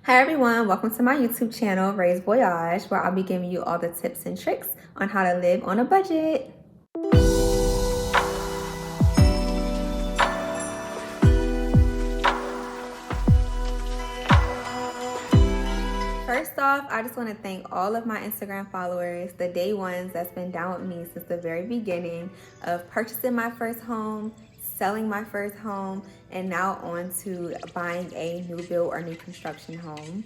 Hi everyone, welcome to my YouTube channel, Voyage, where I'll be giving you all the tips and tricks on how to live on a budget. First off, I just want to thank all of my Instagram followers, the day ones that's been down with me since the very beginning of purchasing my first home, selling my first home, and now on to buying a new build or new construction home.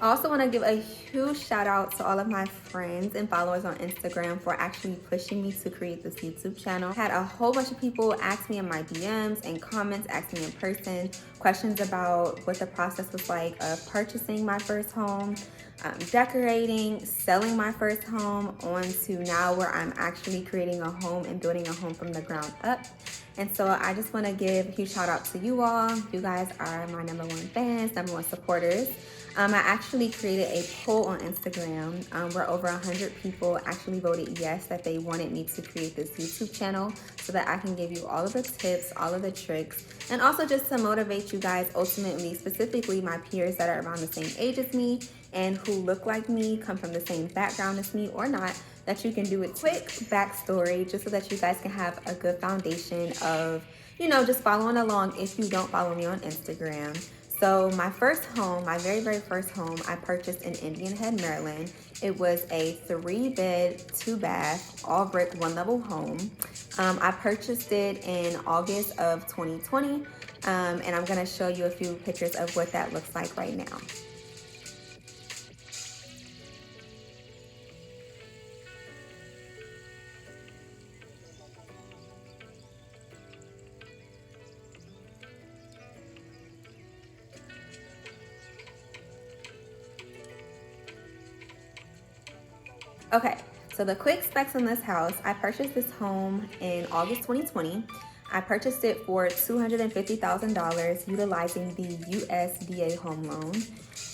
I also want to give a huge shout out to all of my friends and followers on Instagram for actually pushing me to create this YouTube channel. I had a whole bunch of people ask me in my DMs and comments, ask me in person, questions about what the process was like of purchasing my first home, decorating, selling my first home, on to now where I'm actually creating a home and building a home from the ground up. And so I just want to give a huge shout out to you all. You guys are my #1 fans, #1 supporters. I actually created a poll on Instagram where over 100 people actually voted yes, that they wanted me to create this YouTube channel so that I can give you all of the tips, all of the tricks, and also just to motivate you guys, ultimately, specifically my peers that are around the same age as me and who look like me, come from the same background as me or not, that you can do it. Quick backstory, just so that you guys can have a good foundation of, just following along if you don't follow me on Instagram. So my first home, my very first home, I purchased in Indian Head, Maryland. It was a 3-bed, 2-bath, all brick, 1-level home. I purchased it in August of 2020, and I'm gonna show you a few pictures of what that looks like right now. Okay, so the quick specs on this house, I purchased this home in August 2020. I purchased it for $250,000 utilizing the USDA home loan.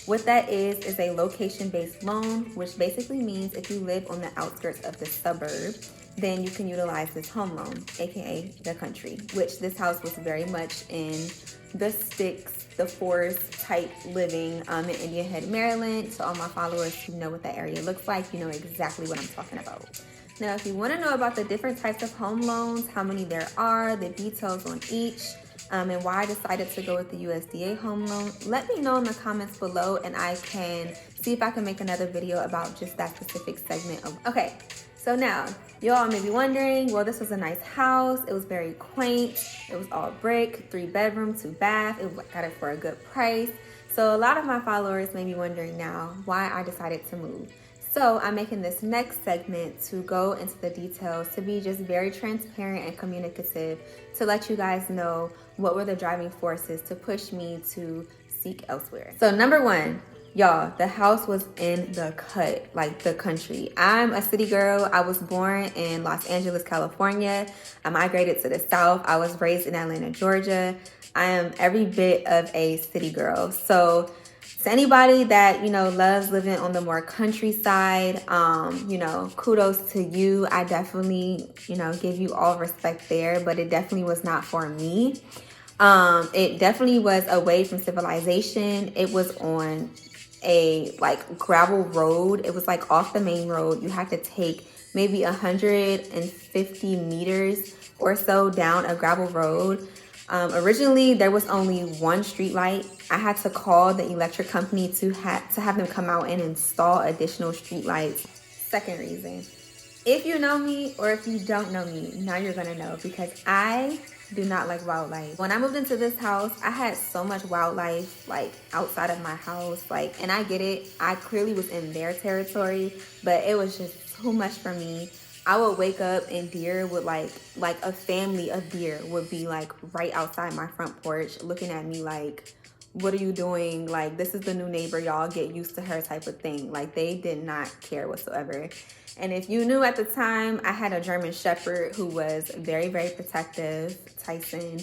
What that is a location-based loan, which basically means if you live on the outskirts of the suburb, then you can utilize this home loan, aka the country, which this house was very much in the sticks, the forest type living in Indian Head, Maryland. So all my followers who know what that area looks like, you know exactly what I'm talking about. Now, if you want to know about the different types of home loans, how many there are, the details on each, and why I decided to go with the USDA home loan, let me know in the comments below and I can see if I can make another video about just that specific segment of. Okay, so now y'all may be wondering, well, this was a nice house. It was very quaint. It was all brick, 3-bedroom, 2-bath. Got it for a good price. So a lot of my followers may be wondering now why I decided to move. So I'm making this next segment to go into the details, to be just very transparent and communicative, to let you guys know what were the driving forces to push me to seek elsewhere. So #1, y'all, the house was in the cut, like the country. I'm a city girl. I was born in Los Angeles, California. I migrated to the South. I was raised in Atlanta, Georgia. I am every bit of a city girl. So to anybody that, loves living on the more countryside, kudos to you. I definitely, give you all respect there, but it definitely was not for me. It definitely was away from civilization. It was on a gravel road. It was off the main road. You had to take maybe 150 meters or so down a gravel road. Originally, there was only one street light. I had to call the electric company to have them come out and install additional street lights. Second reason, if you know me or if you don't know me, now you're gonna know, because I do not like wildlife. When I moved into this house, I had so much wildlife outside of my house, and I get it, I clearly was in their territory, but it was just too much for me. I would wake up and deer would like a family of deer would be right outside my front porch looking at me like, what are you doing? This is the new neighbor, y'all get used to her type of thing. They did not care whatsoever. And if you knew at the time, I had a German Shepherd who was very protective, Tyson.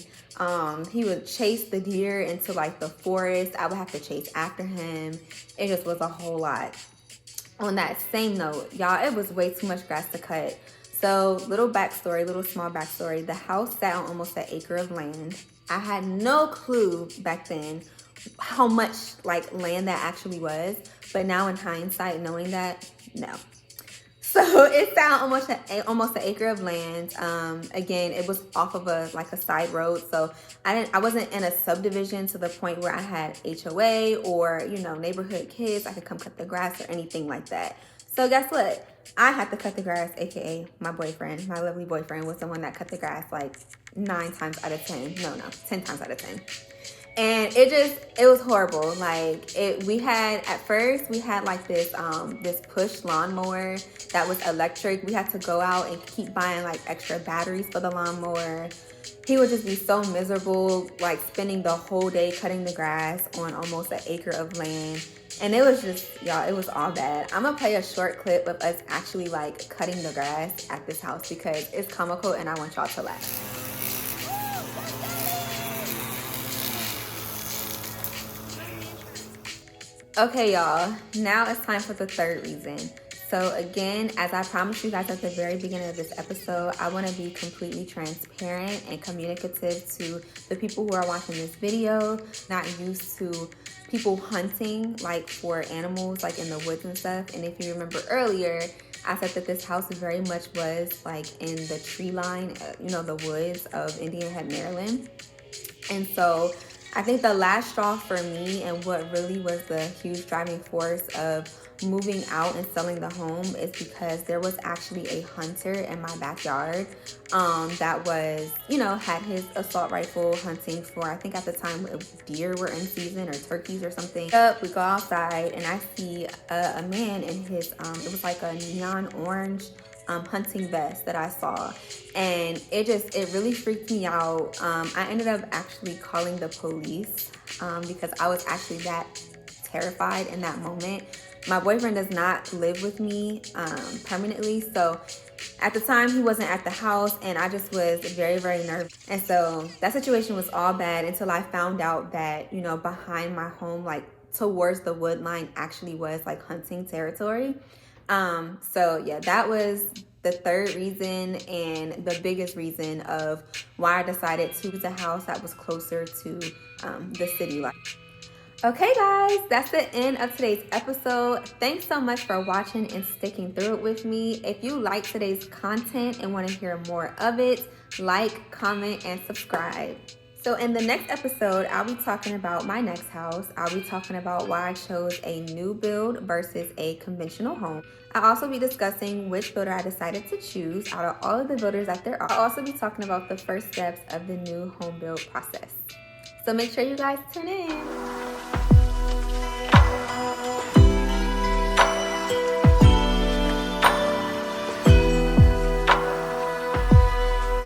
He would chase the deer into the forest. I would have to chase after him. It just was a whole lot. On that same note, y'all, it was way too much grass to cut. So little small backstory. The house sat on almost an acre of land. I had no clue back then how much like land that actually was. But now in hindsight, knowing that, no. So it found almost an acre of land. Again, it was off of a side road, so I wasn't in a subdivision to the point where I had HOA or neighborhood kids I could come cut the grass or anything like that. So guess what? I had to cut the grass, aka my boyfriend, my lovely boyfriend, was the one that cut the grass like 9 times out of 10. No, 10 times out of 10. And it was horrible. Like at first we had like this push lawnmower that was electric. We had to go out and keep buying like extra batteries for the lawnmower. He would just be so miserable, like spending the whole day cutting the grass on almost an acre of land. And it was just, y'all, it was all bad. I'm gonna play a short clip of us actually like cutting the grass at this house because it's comical and I want y'all to laugh. Okay, y'all, now it's time for the third reason. So again, as I promised you guys at the very beginning of this episode, I want to be completely transparent and communicative to the people who are watching this video, not used to people hunting like for animals like in the woods and stuff. And if you remember earlier, I said that this house very much was like in the tree line, the woods of Indian Head, Maryland. And so I think the last straw for me and what really was the huge driving force of moving out and selling the home is because there was actually a hunter in my backyard that was, had his assault rifle hunting for, I think at the time deer were in season or turkeys or something. We go outside and I see a man in his, it was like a neon orange hunting vest that I saw, and it really freaked me out. I ended up actually calling the police because I was actually that terrified in that moment. My boyfriend does not live with me permanently, so at the time he wasn't at the house, and I just was very, very nervous. And so that situation was all bad until I found out that behind my home, like towards the wood line, actually was like hunting territory. So yeah, that was the third reason and the biggest reason of why I decided to choose a house that was closer to the city life. Okay guys, that's the end of today's episode. Thanks so much for watching and sticking through it with me. If you like today's content and want to hear more of it, like, comment, and subscribe. So in the next episode, I'll be talking about my next house. I'll be talking about why I chose a new build versus a conventional home. I'll also be discussing which builder I decided to choose out of all of the builders that there are. I'll also be talking about the first steps of the new home build process. So make sure you guys tune in.